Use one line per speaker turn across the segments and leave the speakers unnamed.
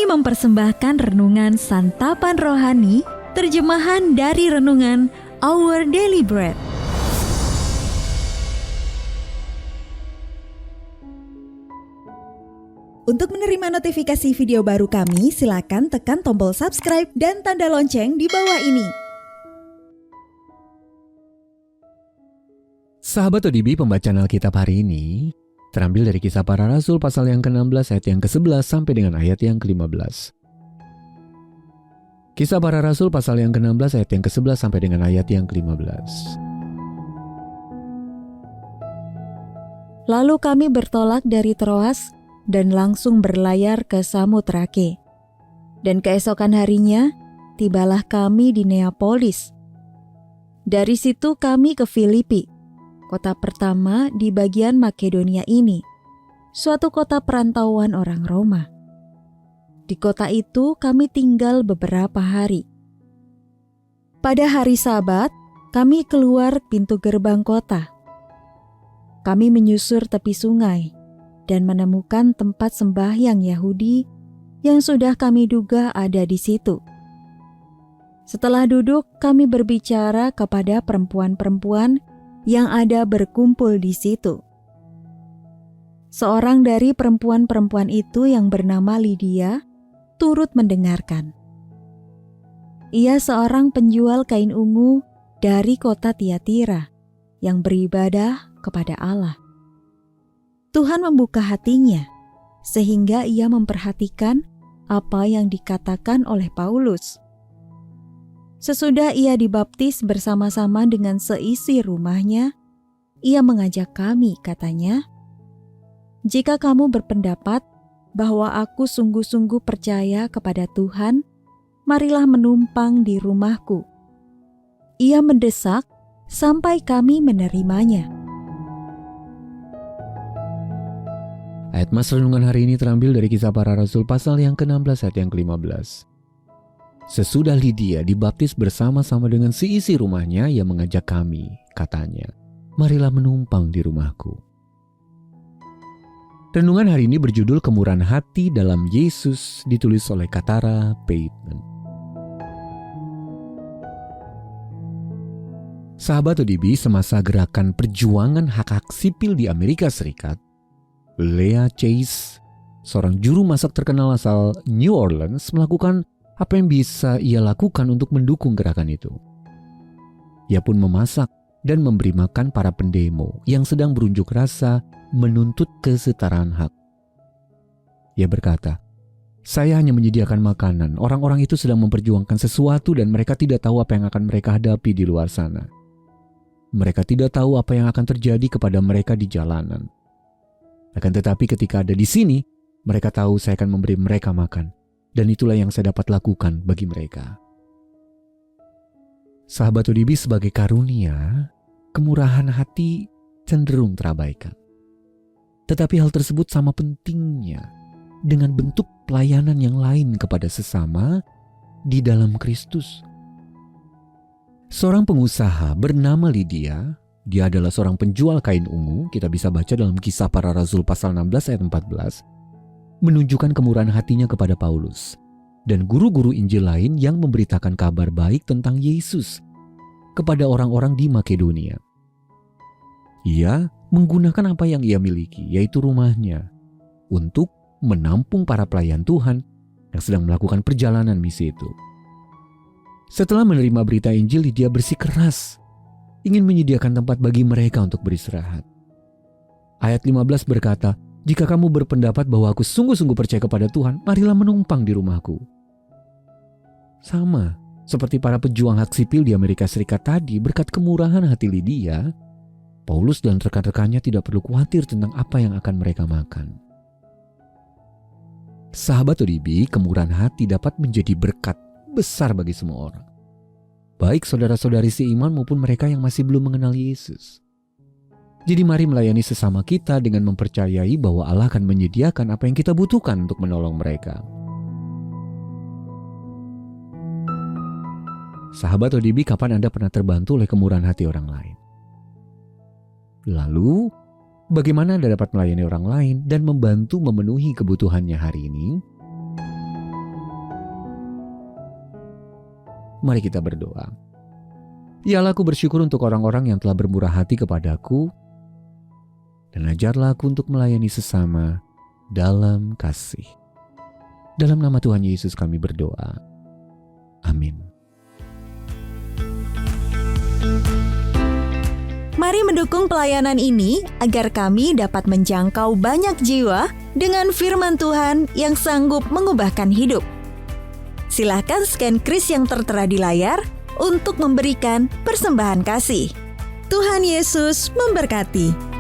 Kami mempersembahkan renungan Santapan Rohani, terjemahan dari renungan Our Daily Bread.
Untuk menerima notifikasi video baru kami, silakan tekan tombol subscribe dan tanda lonceng di bawah ini.
Sahabat ODB, pembacaan Alkitab hari ini terambil dari Kisah Para Rasul pasal yang ke-16 ayat yang ke-11 sampai dengan ayat yang ke-15. Kisah Para Rasul pasal yang ke-16 ayat yang ke-11 sampai dengan ayat yang ke-15.
Lalu kami bertolak dari Troas dan langsung berlayar ke Samotrake. Dan keesokan harinya, tibalah kami di Neapolis. Dari situ kami ke Filipi, kota pertama di bagian Makedonia ini, suatu kota perantauan orang Roma. Di kota itu kami tinggal beberapa hari. Pada hari Sabat, kami keluar pintu gerbang kota. Kami menyusur tepi sungai dan menemukan tempat sembahyang Yahudi yang sudah kami duga ada di situ. Setelah duduk, kami berbicara kepada perempuan-perempuan yang ada berkumpul di situ. Seorang dari perempuan-perempuan itu yang bernama Lydia turut mendengarkan. Ia seorang penjual kain ungu dari kota Tiatira yang beribadah kepada Allah. Tuhan membuka hatinya sehingga ia memperhatikan apa yang dikatakan oleh Paulus. Sesudah ia dibaptis bersama-sama dengan seisi rumahnya, ia mengajak kami, katanya, "Jika kamu berpendapat bahwa aku sungguh-sungguh percaya kepada Tuhan, marilah menumpang di rumahku." Ia mendesak sampai kami menerimanya.
Ayat mas renungan hari ini terambil dari Kisah Para Rasul pasal yang ke-16 ayat yang ke-15. Sesudah Lydia dibaptis bersama-sama dengan seisi rumahnya, ia mengajak kami, katanya, "Marilah menumpang di rumahku." Renungan hari ini berjudul Kemurahan Hati dalam Yesus, ditulis oleh Katara Payton. Sahabat ODB, semasa gerakan perjuangan hak-hak sipil di Amerika Serikat, Leah Chase, seorang juru masak terkenal asal New Orleans, melakukan apa yang bisa ia lakukan untuk mendukung gerakan itu. Ia pun memasak dan memberi makan para pendemo yang sedang berunjuk rasa menuntut kesetaraan hak. Ia berkata, "Saya hanya menyediakan makanan. Orang-orang itu sedang memperjuangkan sesuatu dan mereka tidak tahu apa yang akan mereka hadapi di luar sana. Mereka tidak tahu apa yang akan terjadi kepada mereka di jalanan. Akan tetapi ketika ada di sini, mereka tahu saya akan memberi mereka makan. Dan itulah yang saya dapat lakukan bagi mereka." Sahabat ODB, sebagai karunia, kemurahan hati cenderung terabaikan. Tetapi hal tersebut sama pentingnya dengan bentuk pelayanan yang lain kepada sesama di dalam Kristus. Seorang pengusaha bernama Lydia, dia adalah seorang penjual kain ungu, kita bisa baca dalam Kisah Para Rasul pasal 16 ayat 14, menunjukkan kemurahan hatinya kepada Paulus dan guru-guru Injil lain yang memberitakan kabar baik tentang Yesus kepada orang-orang di Makedonia. Ia menggunakan apa yang ia miliki, yaitu rumahnya, untuk menampung para pelayan Tuhan yang sedang melakukan perjalanan misi itu. Setelah menerima berita Injil, dia bersikeras ingin menyediakan tempat bagi mereka untuk beristirahat. Ayat 15 berkata, "Jika kamu berpendapat bahwa aku sungguh-sungguh percaya kepada Tuhan, marilah menumpang di rumahku." Sama seperti para pejuang hak sipil di Amerika Serikat tadi, berkat kemurahan hati Lydia, Paulus dan rekan-rekannya tidak perlu khawatir tentang apa yang akan mereka makan. Sahabat ODB, kemurahan hati dapat menjadi berkat besar bagi semua orang, baik saudara-saudari seiman maupun mereka yang masih belum mengenal Yesus. Jadi mari melayani sesama kita dengan mempercayai bahwa Allah akan menyediakan apa yang kita butuhkan untuk menolong mereka. Sahabat ODB, kapan Anda pernah terbantu oleh kemurahan hati orang lain? Lalu, bagaimana Anda dapat melayani orang lain dan membantu memenuhi kebutuhannya hari ini? Mari kita berdoa. Ya Allah, aku bersyukur untuk orang-orang yang telah bermurah hati kepadaku, dan ajarlah aku untuk melayani sesama dalam kasih. Dalam nama Tuhan Yesus kami berdoa. Amin.
Mari mendukung pelayanan ini agar kami dapat menjangkau banyak jiwa dengan firman Tuhan yang sanggup mengubahkan hidup. Silahkan scan kris yang tertera di layar untuk memberikan persembahan kasih.
Tuhan Yesus memberkati.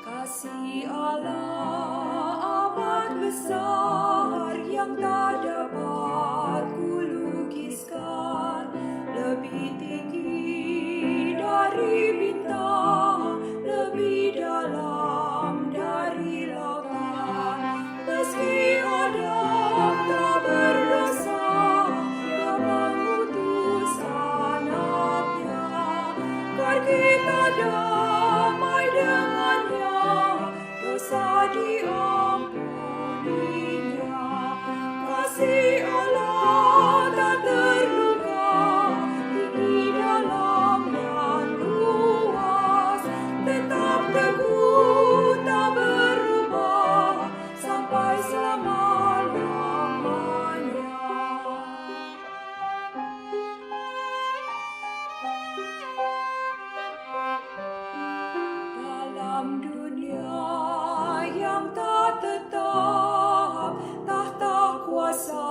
Kasih Allah amat besar yang tak dapat kulukiskan, lebih tinggi dari bintang, lebih dalam dari lautan. Meski Adam tak berdosa, Dia mengutus anaknya, agar kita damai dengannya, dosa diampuninya. Kasih Allah tak terluka, tinggi dalam dan luas, tetap teguh tak berubah sampai selama-lamanya. Dalam dunia yang tak tetap, tahta kuasa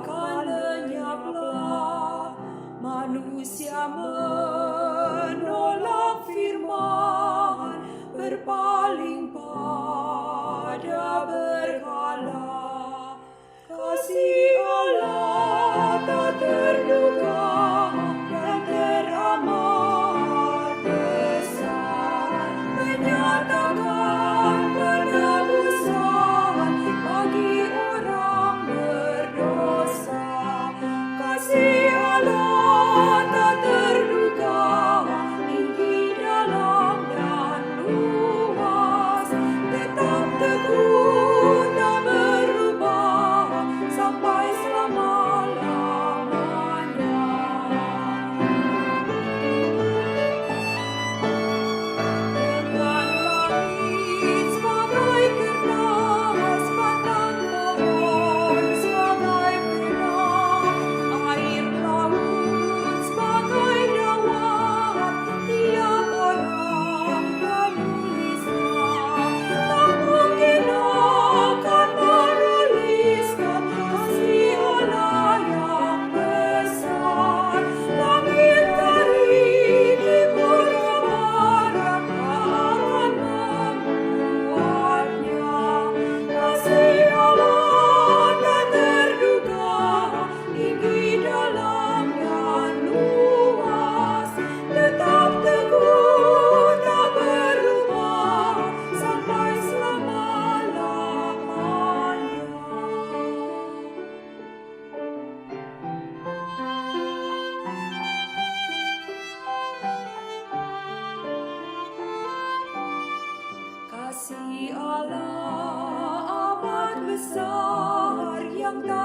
kan lenyaplah. Manusia menolak firman, berpaling pada berhala. Kasih Allah tak terduga dan teramat besar, menyatakan penebusan bagi orang berdosa. Kasih Allah tak terduga, tinggi dalam dan luas, tetap teguh tak berubah sampai selama-lamanya. Dengan langit sebagai kertas, batang pohon sebagai pena, air laut sebagai dawat, tiap orang penulisnya. Tak mungkin akan menuliskan kasih Allah yang besar. Langit dari timur ke barat akan membuatnya. Kasih Allah tak terduga, tinggi dalam dan luas, tetap teguh tak berubah sampai selama-lamanya. Kasih Allah amat besar yang tak